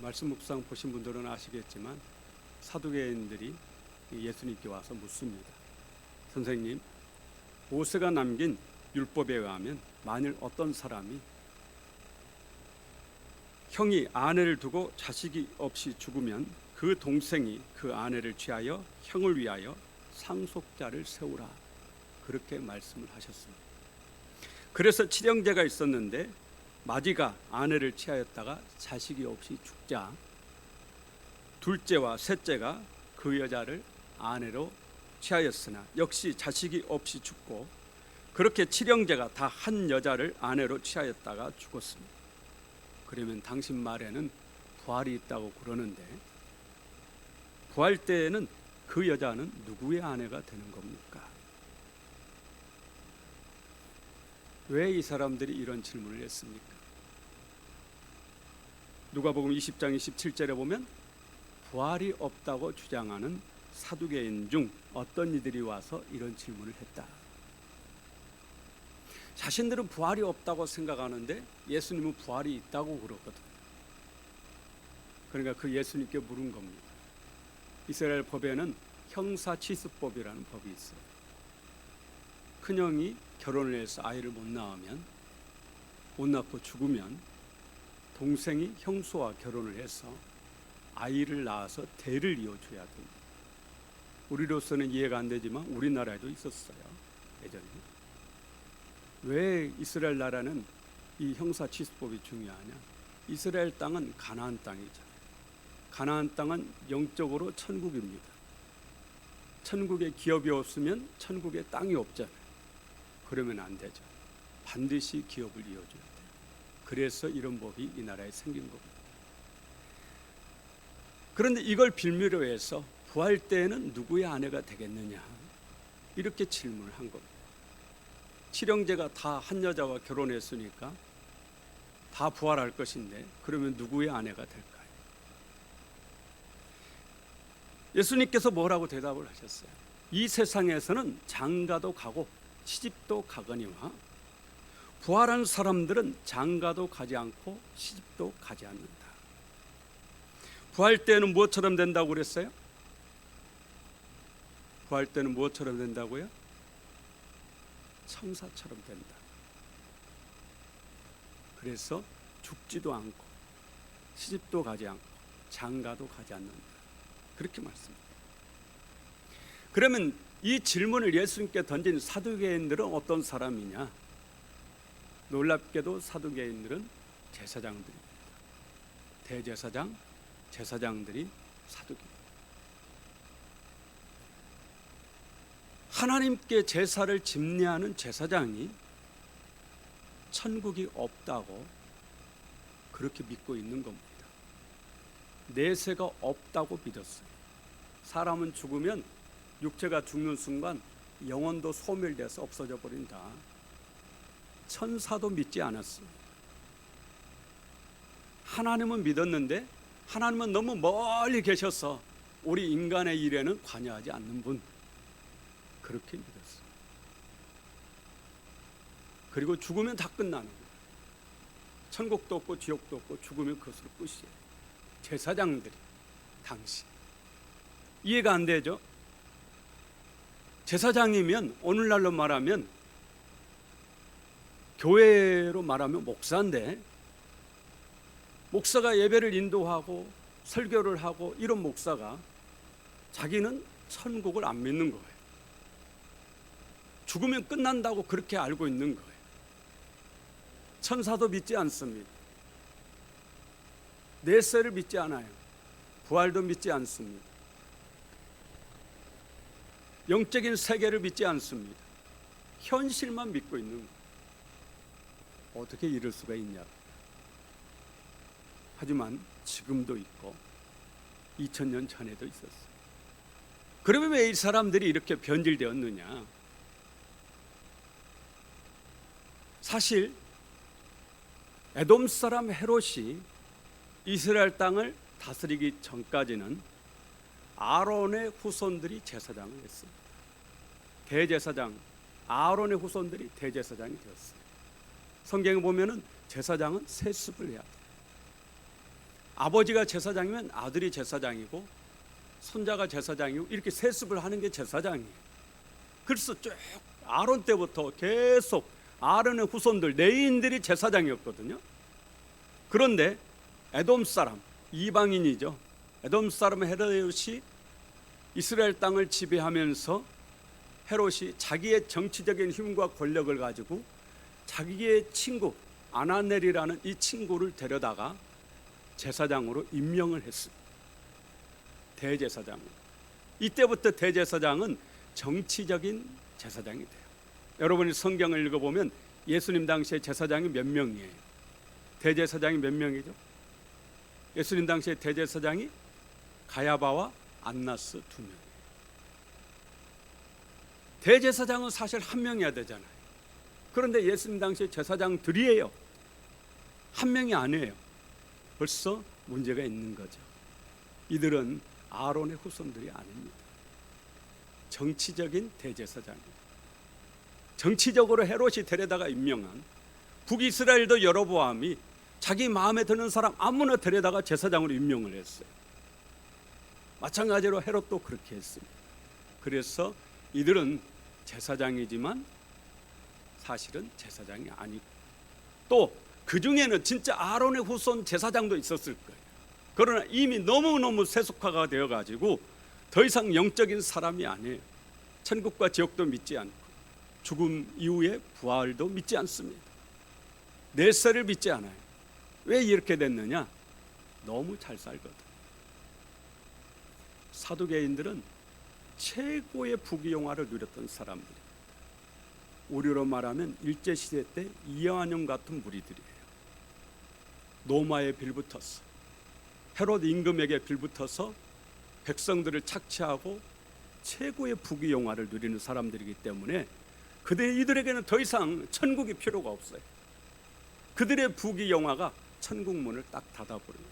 말씀 묵상 보신 분들은 아시겠지만 사두개인들이 예수님께 와서 묻습니다. 선생님, 모세가 남긴 율법에 의하면 만일 어떤 사람이 형이 아내를 두고 자식이 없이 죽으면 그 동생이 그 아내를 취하여 형을 위하여 상속자를 세우라, 그렇게 말씀을 하셨습니다. 그래서 칠형제가 있었는데 마지가 아내를 취하였다가 자식이 없이 죽자 둘째와 셋째가 그 여자를 아내로 취하였으나 역시 자식이 없이 죽고, 그렇게 칠형제가 다 한 여자를 아내로 취하였다가 죽었습니다. 그러면 당신 말에는 부활이 있다고 그러는데, 부활 때에는 그 여자는 누구의 아내가 되는 겁니까? 왜 이 사람들이 이런 질문을 했습니까? 누가복음 20장 27절에 보면 부활이 없다고 주장하는 사두개인 중 어떤 이들이 와서 이런 질문을 했다. 자신들은 부활이 없다고 생각하는데 예수님은 부활이 있다고 그러거든. 그러니까 그 예수님께 물은 겁니다. 이스라엘 법에는 형사치수법이라는 법이 있어요. 큰형이 결혼을 해서 아이를 못 낳고 죽으면 동생이 형수와 결혼을 해서 아이를 낳아서 대를 이어줘야 됩니다. 우리로서는 이해가 안 되지만 우리나라에도 있었어요, 예전에. 왜 이스라엘 나라는 이 형사치수법이 중요하냐? 이스라엘 땅은 가나안 땅이잖아요. 가나안 땅은 영적으로 천국입니다. 천국에 기업이 없으면 천국에 땅이 없잖아요. 그러면 안 되죠. 반드시 기업을 이어줘야 돼요. 그래서 이런 법이 이 나라에 생긴 겁니다. 그런데 이걸 빌미로 해서 부활 때에는 누구의 아내가 되겠느냐, 이렇게 질문을 한 겁니다. 칠형제가 다 한 여자와 결혼했으니까 다 부활할 것인데 그러면 누구의 아내가 될까요? 예수님께서 뭐라고 대답을 하셨어요? 이 세상에서는 장가도 가고 시집도 가거니와 부활한 사람들은 장가도 가지 않고 시집도 가지 않는다. 부활 때는 무엇처럼 된다고 그랬어요? 부활 때는 무엇처럼 된다고요? 천사처럼 된다. 그래서 죽지도 않고 시집도 가지 않고 장가도 가지 않는다, 그렇게 말씀합니다. 그러면 이 질문을 예수님께 던진 사두개인들은 어떤 사람이냐? 놀랍게도 사두개인들은 제사장들입니다. 대제사장, 제사장들이 사두개인. 하나님께 제사를 집례하는 제사장이 천국이 없다고 그렇게 믿고 있는 겁니다. 내세가 없다고 믿었어요. 사람은 죽으면 육체가 죽는 순간 영혼도 소멸돼서 없어져 버린다. 천사도 믿지 않았습니다. 하나님은 믿었는데 하나님은 너무 멀리 계셔서 우리 인간의 일에는 관여하지 않는 분, 그렇게 믿었어요. 그리고 죽으면 다 끝나는 거예요. 천국도 없고 지옥도 없고 죽으면 그것으로 끝이에요. 제사장들이 당시 이해가 안 되죠? 제사장이면 오늘날로 말하면 교회로 말하면 목사인데, 목사가 예배를 인도하고 설교를 하고 이런 목사가 자기는 천국을 안 믿는 거예요. 죽으면 끝난다고 그렇게 알고 있는 거예요. 천사도 믿지 않습니다. 내세를 믿지 않아요. 부활도 믿지 않습니다. 영적인 세계를 믿지 않습니다. 현실만 믿고 있는 거예요. 어떻게 이럴 수가 있냐? 하지만 지금도 있고 2000년 전에도 있었어요. 그러면 왜 이 사람들이 이렇게 변질되었느냐? 사실 에돔 사람 헤롯이 이스라엘 땅을 다스리기 전까지는 아론의 후손들이 제사장을 했습니다. 대제사장, 아론의 후손들이 대제사장이 되었어요. 성경에 보면은 제사장은 세습을 해야 돼요. 아버지가 제사장이면 아들이 제사장이고 손자가 제사장이고 이렇게 세습을 하는 게 제사장이에요. 그래서 쭉 아론 때부터 계속 아론의 후손들 레위인들이 제사장이었거든요. 그런데 에돔 사람, 이방인이죠. 에돔 사람 헤롯이 이스라엘 땅을 지배하면서 헤롯이 자기의 정치적인 힘과 권력을 가지고 자기의 친구 아나넬이라는 이 친구를 데려다가 제사장으로 임명을 했습니다. 대제사장으로. 이때부터 대제사장은 정치적인 제사장이 돼요. 여러분이 성경을 읽어보면 예수님 당시에 제사장이 몇 명이에요? 대제사장이 몇 명이죠? 예수님 당시에 대제사장이 가야바와 안나스 2명이에요. 대제사장은 사실 한 명이어야 되잖아요. 그런데 예수님 당시에 제사장들이에요. 한 명이 아니에요. 벌써 문제가 있는 거죠. 이들은 아론의 후손들이 아닙니다. 정치적인 대제사장입니다. 정치적으로 헤롯이 데려다가 임명한 북이스라엘도 여로보암이 자기 마음에 드는 사람 아무나 데려다가 제사장으로 임명을 했어요. 마찬가지로 헤롯도 그렇게 했습니다. 그래서 이들은 제사장이지만 사실은 제사장이 아니고 또 그 중에는 진짜 아론의 후손 제사장도 있었을 거예요. 그러나 이미 너무너무 세속화가 되어가지고 더 이상 영적인 사람이 아니에요. 천국과 지옥도 믿지 않고 죽음 이후에 부활도 믿지 않습니다. 내세를 믿지 않아요. 왜 이렇게 됐느냐? 너무 잘 살거든. 사두개인들은 최고의 부귀영화를 누렸던 사람들입니다. 우리로 말하면 일제시대 때 이완용 같은 무리들이에요. 로마에 빌붙었어. 헤롯 임금에게 빌붙어서 백성들을 착취하고 최고의 부귀영화를 누리는 사람들이기 때문에 이들에게는 더 이상 천국이 필요가 없어요. 그들의 부귀영화가 천국 문을 딱 닫아버려요.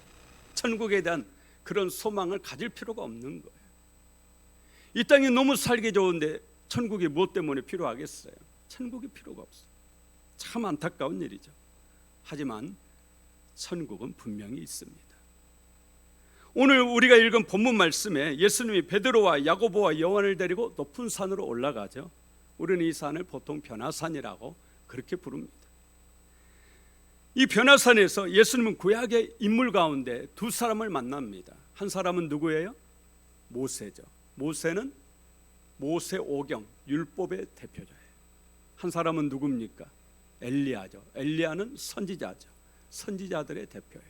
천국에 대한 그런 소망을 가질 필요가 없는 거예요. 이 땅이 너무 살기 좋은데 천국이 무엇 때문에 필요하겠어요? 천국이 필요가 없어요. 참 안타까운 일이죠. 하지만 천국은 분명히 있습니다. 오늘 우리가 읽은 본문 말씀에 예수님이 베드로와 야고보와 요한을 데리고 높은 산으로 올라가죠. 우리는 이 산을 보통 변화산이라고 그렇게 부릅니다. 이 변화산에서 예수님은 구약의 인물 가운데 두 사람을 만납니다. 한 사람은 누구예요? 모세죠. 모세는 모세오경 율법의 대표자예요. 한 사람은 누굽니까? 엘리야죠. 엘리야는 선지자죠. 선지자들의 대표예요.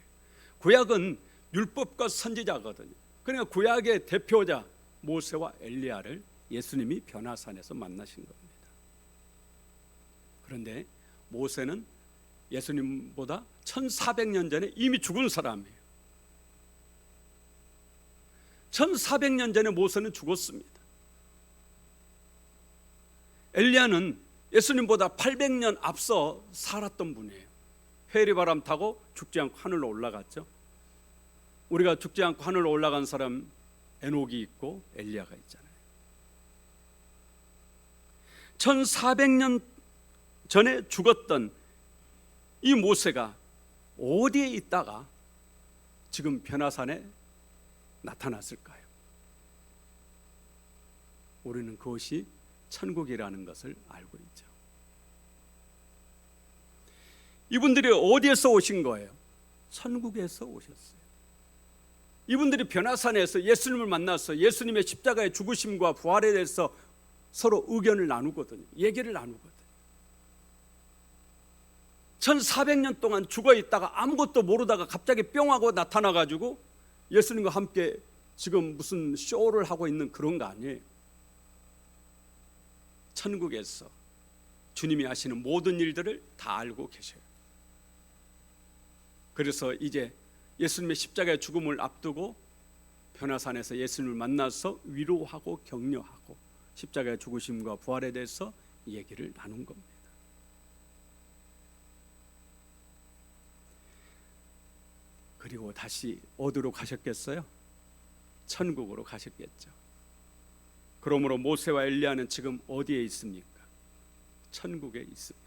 구약은 율법과 선지자거든요. 그러니까 구약의 대표자 모세와 엘리야를 예수님이 변화산에서 만나신 겁니다. 그런데 모세는 예수님보다 1400년 전에 이미 죽은 사람이에요. 1400년 전에 모세는 죽었습니다. 엘리야는 예수님보다 800년 앞서 살았던 분이에요. 회리바람 타고 죽지 않고 하늘로 올라갔죠. 우리가 죽지 않고 하늘로 올라간 사람 에녹이 있고 엘리야가 있잖아요. 1400년 전에 죽었던 이 모세가 어디에 있다가 지금 변화산에 나타났을까요? 우리는 그것이 천국이라는 것을 알고 있죠. 이분들이 어디에서 오신 거예요? 천국에서 오셨어요. 이분들이 변화산에서 예수님을 만나서 예수님의 십자가의 죽으심과 부활에 대해서 서로 의견을 나누거든요. 얘기를 나누거든요. 1400년 동안 죽어 있다가 아무것도 모르다가 갑자기 뿅 하고 나타나가지고 예수님과 함께 지금 무슨 쇼를 하고 있는 그런 거 아니에요. 천국에서 주님이 하시는 모든 일들을 다 알고 계셔요. 그래서 이제 예수님의 십자가의 죽음을 앞두고 변화산에서 예수님을 만나서 위로하고 격려하고 십자가의 죽으심과 부활에 대해서 얘기를 나눈 겁니다. 그리고 다시 어디로 가셨겠어요? 천국으로 가셨겠죠. 그러므로 모세와 엘리야는 지금 어디에 있습니까? 천국에 있습니다.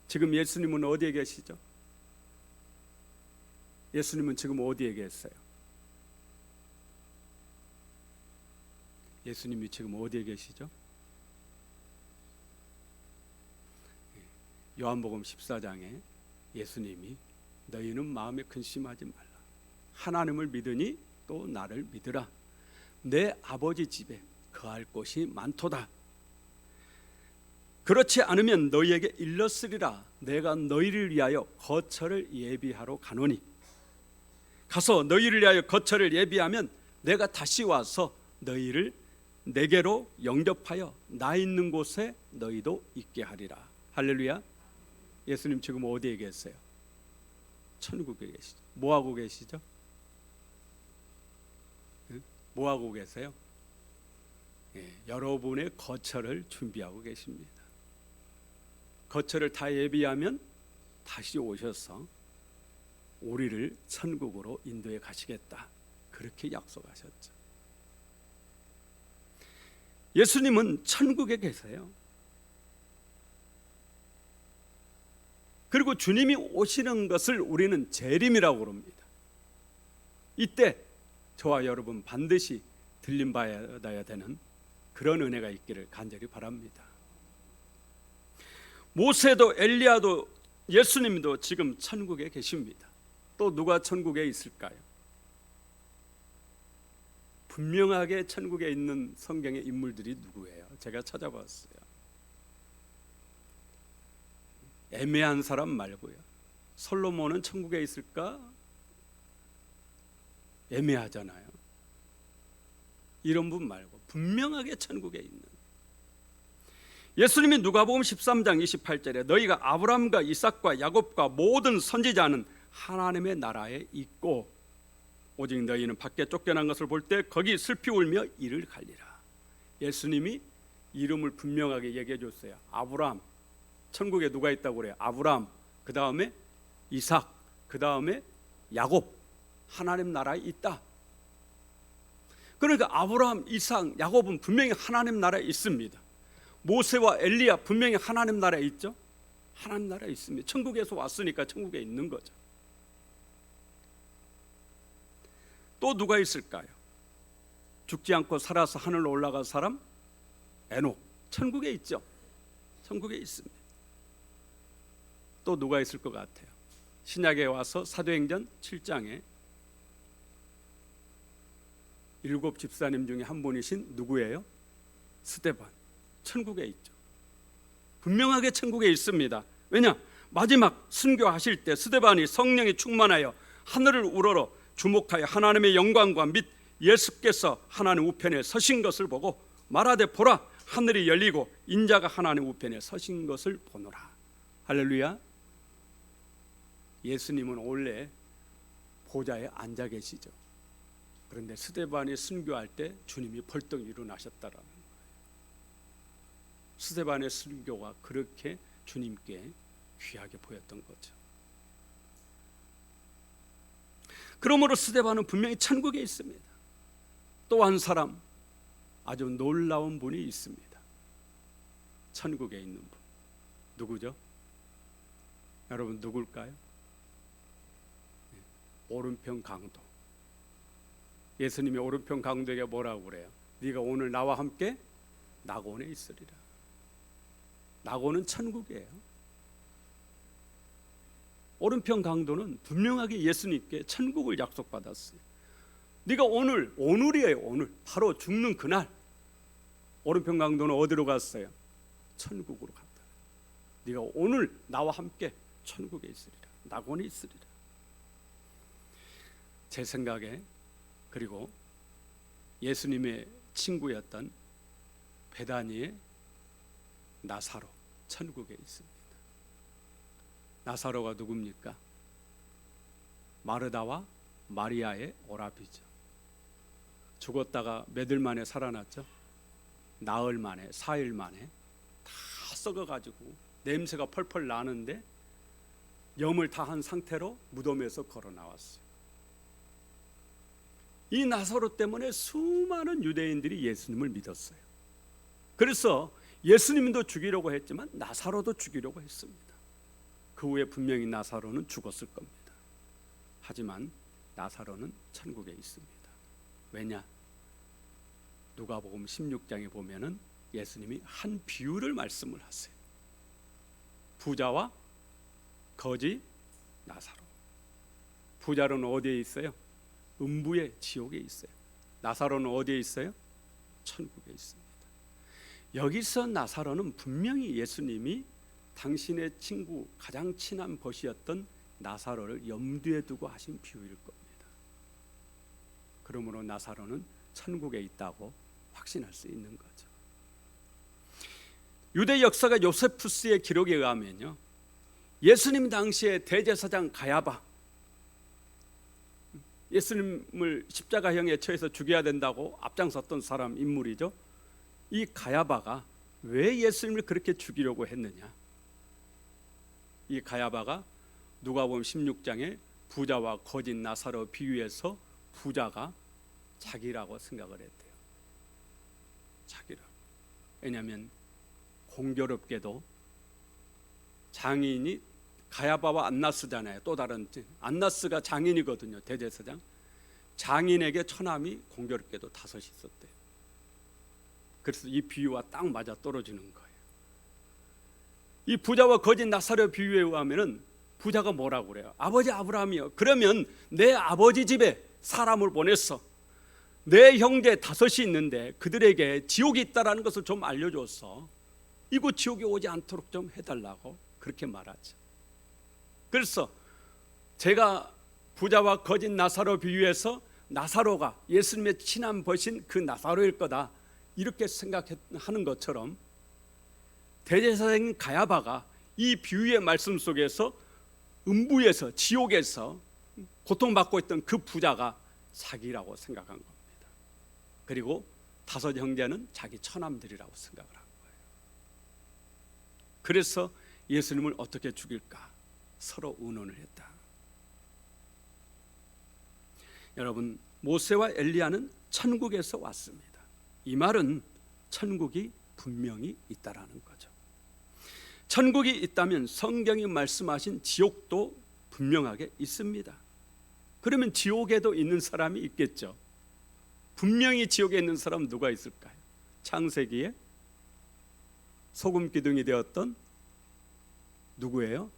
지금 예수님은 어디에 계시죠? 예수님은 지금 어디에 계세요? 예수님이 지금 어디에 계시죠? 요한복음 14장에 예수님이 너희는 마음에 근심하지 말라. 하나님을 믿으니 또 나를 믿으라. 내 아버지 집에 거할 곳이 많도다. 그렇지 않으면 너희에게 일렀으리라. 내가 너희를 위하여 거처를 예비하러 가노니 가서 너희를 위하여 거처를 예비하면 내가 다시 와서 너희를 내게로 영접하여 나 있는 곳에 너희도 있게 하리라. 할렐루야. 예수님 지금 어디에 계세요? 천국에 계시죠. 뭐 하고 계시죠? 뭐 하고 계세요? 여러분의 거처를 준비하고 계십니다. 거처를 다 예비하면 다시 오셔서 우리를 천국으로 인도해 가시겠다. 그렇게 약속하셨죠. 예수님은 천국에 계세요. 그리고 주님이 오시는 것을 우리는 재림이라고 그럽니다. 이때 저와 여러분 반드시 들림받아야 되는 그런 은혜가 있기를 간절히 바랍니다. 모세도 엘리야도 예수님도 지금 천국에 계십니다. 또 누가 천국에 있을까요? 분명하게 천국에 있는 성경의 인물들이 누구예요? 제가 찾아봤어요. 애매한 사람 말고요. 솔로몬은 천국에 있을까? 애매하잖아요. 이런 분 말고 분명하게 천국에 있는 예수님이 누가복음 13장 28절에 너희가 아브라함과 이삭과 야곱과 모든 선지자는 하나님의 나라에 있고 오직 너희는 밖에 쫓겨난 것을 볼 때 거기 슬피 울며 이를 갈리라. 예수님이 이름을 분명하게 얘기해 줬어요. 아브라함, 천국에 누가 있다고 그래요? 아브라함, 그 다음에 이삭, 그 다음에 야곱, 하나님 나라에 있다. 그러니까 아브라함, 이삭, 야곱은 분명히 하나님 나라에 있습니다. 모세와 엘리야 분명히 하나님 나라에 있죠. 하나님 나라에 있습니다. 천국에서 왔으니까 천국에 있는 거죠. 또 누가 있을까요? 죽지 않고 살아서 하늘로 올라간 사람? 에녹, 천국에 있죠. 천국에 있습니다. 또 누가 있을 것 같아요? 신약에 와서 사도행전 7장에 7 집사님 중에 한 분이신 누구예요? 스데반, 천국에 있죠. 분명하게 천국에 있습니다. 왜냐? 마지막 순교하실 때 스데반이 성령이 충만하여 하늘을 우러러 주목하여 하나님의 영광과 및 예수께서 하나님 우편에 서신 것을 보고 말하되 보라 하늘이 열리고 인자가 하나님 우편에 서신 것을 보노라. 할렐루야. 예수님은 원래 보좌에 앉아 계시죠. 그런데 스데반이 순교할 때 주님이 벌떡 일어나셨다라는 거예요. 스데반의 순교가 그렇게 주님께 귀하게 보였던 거죠. 그러므로 스데반은 분명히 천국에 있습니다. 또 한 사람 아주 놀라운 분이 있습니다. 천국에 있는 분 누구죠? 여러분 누굴까요? 오른편 강도. 예수님이 오른편 강도에게 뭐라고 그래요? 네가 오늘 나와 함께 낙원에 있으리라. 낙원은 천국이에요. 오른편 강도는 분명하게 예수님께 천국을 약속받았어요. 네가 오늘이에요. 오늘 바로 죽는 그날 오른편 강도는 어디로 갔어요? 천국으로 갔다. 네가 오늘 나와 함께 천국에 있으리라. 낙원에 있으리라. 제 생각에 그리고 예수님의 친구였던 베다니의 나사로 천국에 있습니다. 나사로가 누굽니까? 마르다와 마리아의 오라비죠. 죽었다가 몇 일 만에 살아났죠. 나흘 만에, 4일 만에 다 썩어가지고 냄새가 펄펄 나는데 염을 다 한 상태로 무덤에서 걸어 나왔어요. 이 나사로 때문에 수많은 유대인들이 예수님을 믿었어요. 그래서 예수님도 죽이려고 했지만 나사로도 죽이려고 했습니다. 그 후에 분명히 나사로는 죽었을 겁니다. 하지만 나사로는 천국에 있습니다. 왜냐? 누가복음 16장에 보면은 예수님이 한 비유를 말씀을 하세요. 부자와 거지 나사로. 부자는 어디에 있어요? 음부의 지옥에 있어요. 나사로는 어디에 있어요? 천국에 있습니다. 여기서 나사로는 분명히 예수님이 당신의 친구, 가장 친한 벗이었던 나사로를 염두에 두고 하신 비유일 겁니다. 그러므로 나사로는 천국에 있다고 확신할 수 있는 거죠. 유대 역사가 요세푸스의 기록에 의하면요, 예수님 당시에 대제사장 가야바, 예수님을 십자가형에 처해서 죽여야 된다고 앞장섰던 사람 인물이죠. 이 가야바가 왜 예수님을 그렇게 죽이려고 했느냐? 이 가야바가 누가복음 16장에 부자와 거짓 나사로 비유해서 부자가 자기라고 생각을 했대요. 자기라고. 왜냐하면 공교롭게도 장인이 가야바와 안나스잖아요. 또 다른 안나스가 장인이거든요. 대제사장. 장인에게 처남이 공교롭게도 5이 있었대요. 그래서 이 비유와 딱 맞아 떨어지는 거예요. 이 부자와 거짓 나사로 비유에 의하면은 부자가 뭐라고 그래요? 아버지 아브라함이요, 그러면 내 아버지 집에 사람을 보냈어. 내 형제 5이 있는데 그들에게 지옥이 있다라는 것을 좀 알려줘서 이곳 지옥에 오지 않도록 좀 해달라고 그렇게 말하죠. 그래서 제가 부자와 거짓 나사로 비유해서 나사로가 예수님의 친한 벗인 그 나사로일 거다 이렇게 생각하는 것처럼 대제사장인 가야바가 이 비유의 말씀 속에서 음부에서 지옥에서 고통받고 있던 그 부자가 자기라고 생각한 겁니다. 그리고 5 형제는 자기 처남들이라고 생각을 한 거예요. 그래서 예수님을 어떻게 죽일까 서로 의논을 했다. 여러분, 모세와 엘리야는 천국에서 왔습니다. 이 말은 천국이 분명히 있다라는 거죠. 천국이 있다면 성경이 말씀하신 지옥도 분명하게 있습니다. 그러면 지옥에도 있는 사람이 있겠죠. 분명히 지옥에 있는 사람은 누가 있을까요? 창세기에 소금 기둥이 되었던 누구예요?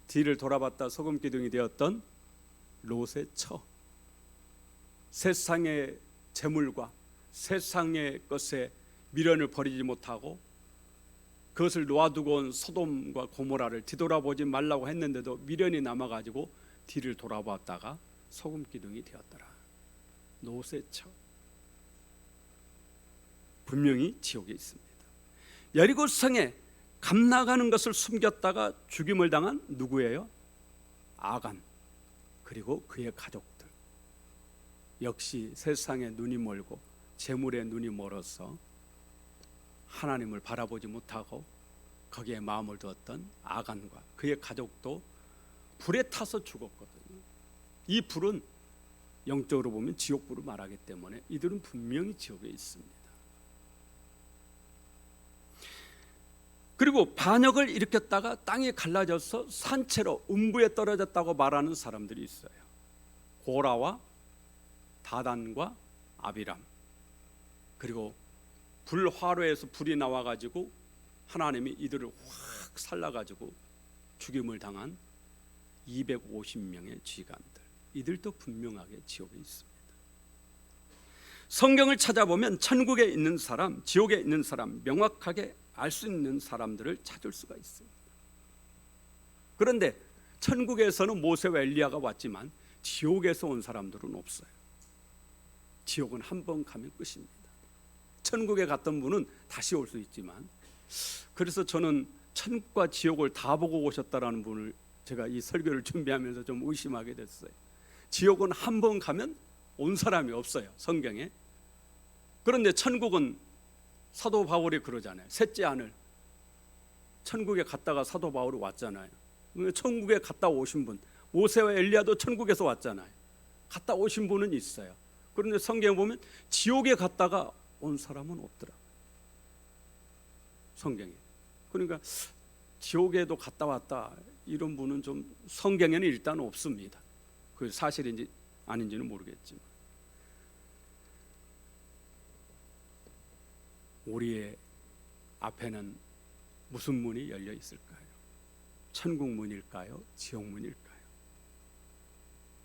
뒤를 돌아봤다 소금 기둥이 되었던 롯의 처. 세상의 재물과 세상의 것에 미련을 버리지 못하고 그것을 놓아두고 온 소돔과 고모라를 뒤돌아보지 말라고 했는데도 미련이 남아가지고 뒤를 돌아봤다가 소금 기둥이 되었더라. 롯의 처. 분명히 지옥에 있습니다. 여리고 성에 감 나가는 것을 숨겼다가 죽임을 당한 누구예요? 아간, 그리고 그의 가족들. 역시 세상에 눈이 멀고 재물에 눈이 멀어서 하나님을 바라보지 못하고 거기에 마음을 두었던 아간과 그의 가족도 불에 타서 죽었거든요. 이 불은 영적으로 보면 지옥불을 말하기 때문에 이들은 분명히 지옥에 있습니다. 그리고 반역을 일으켰다가 땅이 갈라져서 산채로 음부에 떨어졌다고 말하는 사람들이 있어요. 고라와 다단과 아비람. 그리고 불화로에서 불이 나와가지고 하나님이 이들을 확 살라가지고 죽임을 당한 250명의 쥐간들. 이들도 분명하게 지옥에 있습니다. 성경을 찾아보면 천국에 있는 사람, 지옥에 있는 사람 명확하게 알 수 있는 사람들을 찾을 수가 있습니다. 그런데 천국에서는 모세와 엘리야가 왔지만 지옥에서 온 사람들은 없어요. 지옥은 한 번 가면 끝입니다. 천국에 갔던 분은 다시 올 수 있지만, 그래서 저는 천국과 지옥을 다 보고 오셨다라는 분을 제가 이 설교를 준비하면서 좀 의심하게 됐어요. 지옥은 한 번 가면 온 사람이 없어요, 성경에. 그런데 천국은 사도 바울이 그러잖아요. 셋째 하늘. 천국에 갔다가 사도 바울이 왔잖아요. 천국에 갔다 오신 분, 모세와 엘리야도 천국에서 왔잖아요. 갔다 오신 분은 있어요. 그런데 성경에 보면 지옥에 갔다가 온 사람은 없더라고요, 성경에. 그러니까 지옥에도 갔다 왔다 이런 분은 좀 성경에는 일단 없습니다. 그 사실인지 아닌지는 모르겠지만 우리의 앞에는 무슨 문이 열려 있을까요? 천국 문일까요? 지옥 문일까요?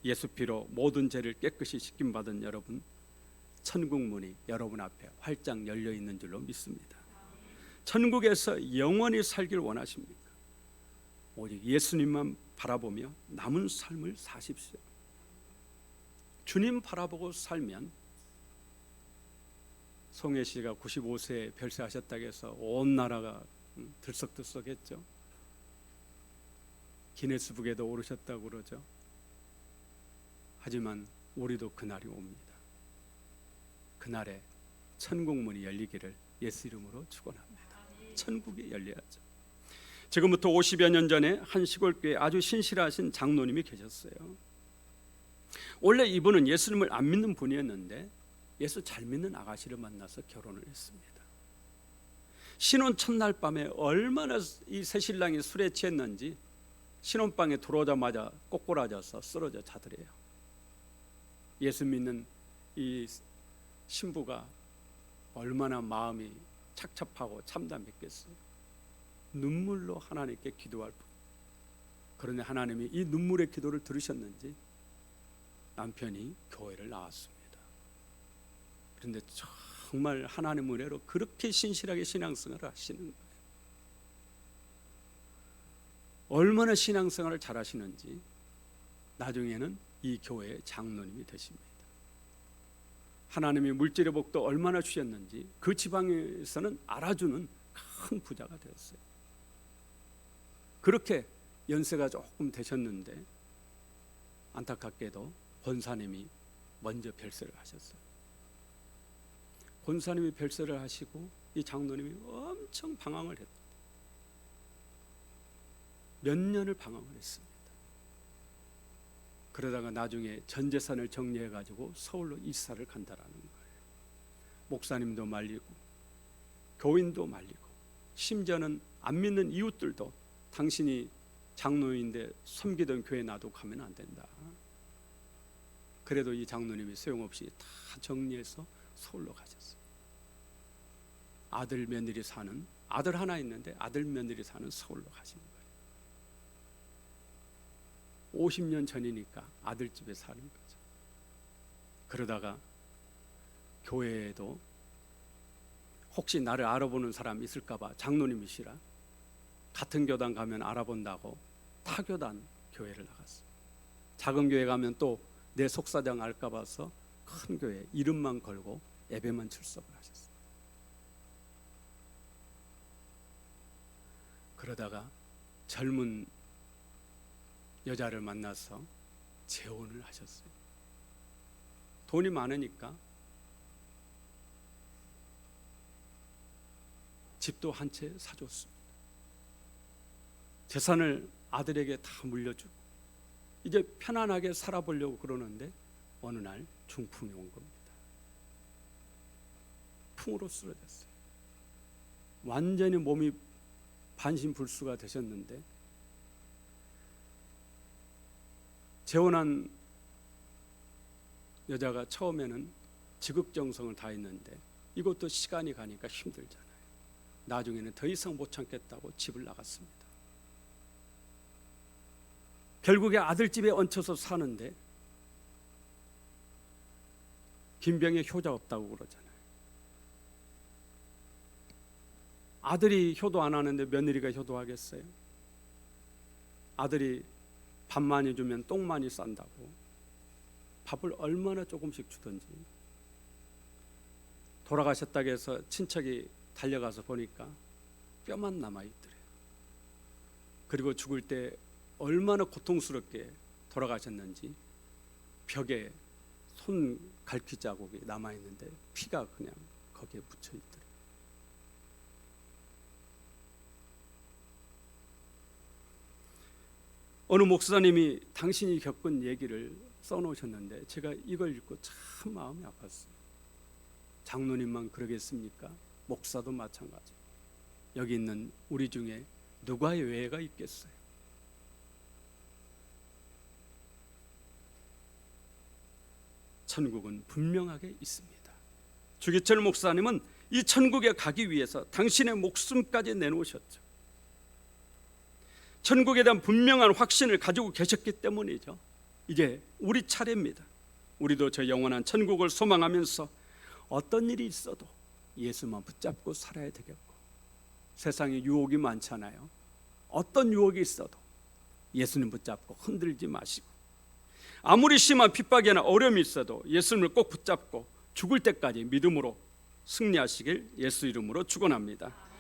예수 피로 모든 죄를 깨끗이 씻김 받은 여러분, 천국 문이 여러분 앞에 활짝 열려 있는 줄로 믿습니다. 천국에서 영원히 살길 원하십니까? 오직 예수님만 바라보며 남은 삶을 사십시오. 주님 바라보고 살면, 송혜 씨가 95세에 별세하셨다고 해서 온 나라가 들썩들썩했죠. 기네스북에도 오르셨다고 그러죠. 하지만 우리도 그날이 옵니다. 그날에 천국 문이 열리기를 예수 이름으로 축원합니다. 천국이 열려야죠. 지금부터 50여 년 전에 한 시골교회에 아주 신실하신 장로님이 계셨어요. 원래 이분은 예수님을 안 믿는 분이었는데 예수 잘 믿는 아가씨를 만나서 결혼을 했습니다. 신혼 첫날 밤에 얼마나 이 새신랑이 술에 취했는지 신혼방에 들어오자마자 꼬꾸라져서 쓰러져 자더래요. 예수 믿는 이 신부가 얼마나 마음이 착잡하고 참담했겠어요. 눈물로 하나님께 기도할 뿐. 그런데 하나님이 이 눈물의 기도를 들으셨는지 남편이 교회를 나왔습니다. 그런데 정말 하나님 은혜로 그렇게 신실하게 신앙생활을 하시는 거예요. 얼마나 신앙생활을 잘하시는지 나중에는 이 교회의 장로님이 되십니다. 하나님이 물질의 복도 얼마나 주셨는지 그 지방에서는 알아주는 큰 부자가 되었어요. 그렇게 연세가 조금 되셨는데 안타깝게도 권사님이 먼저 별세를 하셨어요. 권사님이 별세를 하시고 이 장로님이 엄청 방황을 했다. 몇 년을 방황을 했습니다. 그러다가 나중에 전 재산을 정리해 가지고 서울로 이사를 간다라는 거예요. 목사님도 말리고 교인도 말리고 심지어는 안 믿는 이웃들도 당신이 장로인데 섬기던 교회 놔두고 가면 안 된다. 그래도 이 장로님이 소용없이 다 정리해서 서울로 가셨어요. 아들 며느리 사는, 아들 하나 있는데 아들 며느리 사는 서울로 가신 거예요. 50년 전이니까 아들 집에 사는 거죠. 그러다가 교회에도 혹시 나를 알아보는 사람이 있을까 봐 장로님이시라 같은 교단 가면 알아본다고 타교단 교회를 나갔어요. 작은 교회 가면 또 내 속사정 알까 봐서 큰 교회 이름만 걸고 예배만 출석을 하셨어요. 그러다가 젊은 여자를 만나서 재혼을 하셨어요. 돈이 많으니까 집도 한 채 사줬습니다. 재산을 아들에게 다 물려주고 이제 편안하게 살아보려고 그러는데 어느 날 중풍이 온 겁니다. 풍으로 쓰러졌어요. 완전히 몸이 반신불수가 되셨는데 재혼한 여자가 처음에는 지극정성을 다했는데 이것도 시간이 가니까 힘들잖아요. 나중에는 더 이상 못 참겠다고 집을 나갔습니다. 결국에 아들 집에 얹혀서 사는데 김병에 효자 없다고 그러잖아요. 아들이 효도 안 하는데 며느리가 효도하겠어요? 아들이 밥 많이 주면 똥 많이 싼다고 밥을 얼마나 조금씩 주던지. 돌아가셨다고 해서 친척이 달려가서 보니까 뼈만 남아있더래요. 그리고 죽을 때 얼마나 고통스럽게 돌아가셨는지 벽에 손 갈퀴 자국이 남아있는데 피가 그냥 거기에 묻혀있더래요. 어느 목사님이 당신이 겪은 얘기를 써놓으셨는데 제가 이걸 읽고 참 마음이 아팠어요. 장로님만 그러겠습니까? 목사도 마찬가지. 여기 있는 우리 중에 누가 예외가 있겠어요? 천국은 분명하게 있습니다. 주기철 목사님은 이 천국에 가기 위해서 당신의 목숨까지 내놓으셨죠. 천국에 대한 분명한 확신을 가지고 계셨기 때문이죠. 이제 우리 차례입니다. 우리도 저 영원한 천국을 소망하면서 어떤 일이 있어도 예수만 붙잡고 살아야 되겠고, 세상에 유혹이 많잖아요. 어떤 유혹이 있어도 예수님 붙잡고 흔들지 마시고, 아무리 심한 핍박이나 어려움이 있어도 예수님을 꼭 붙잡고 죽을 때까지 믿음으로 승리하시길 예수 이름으로 축원합니다.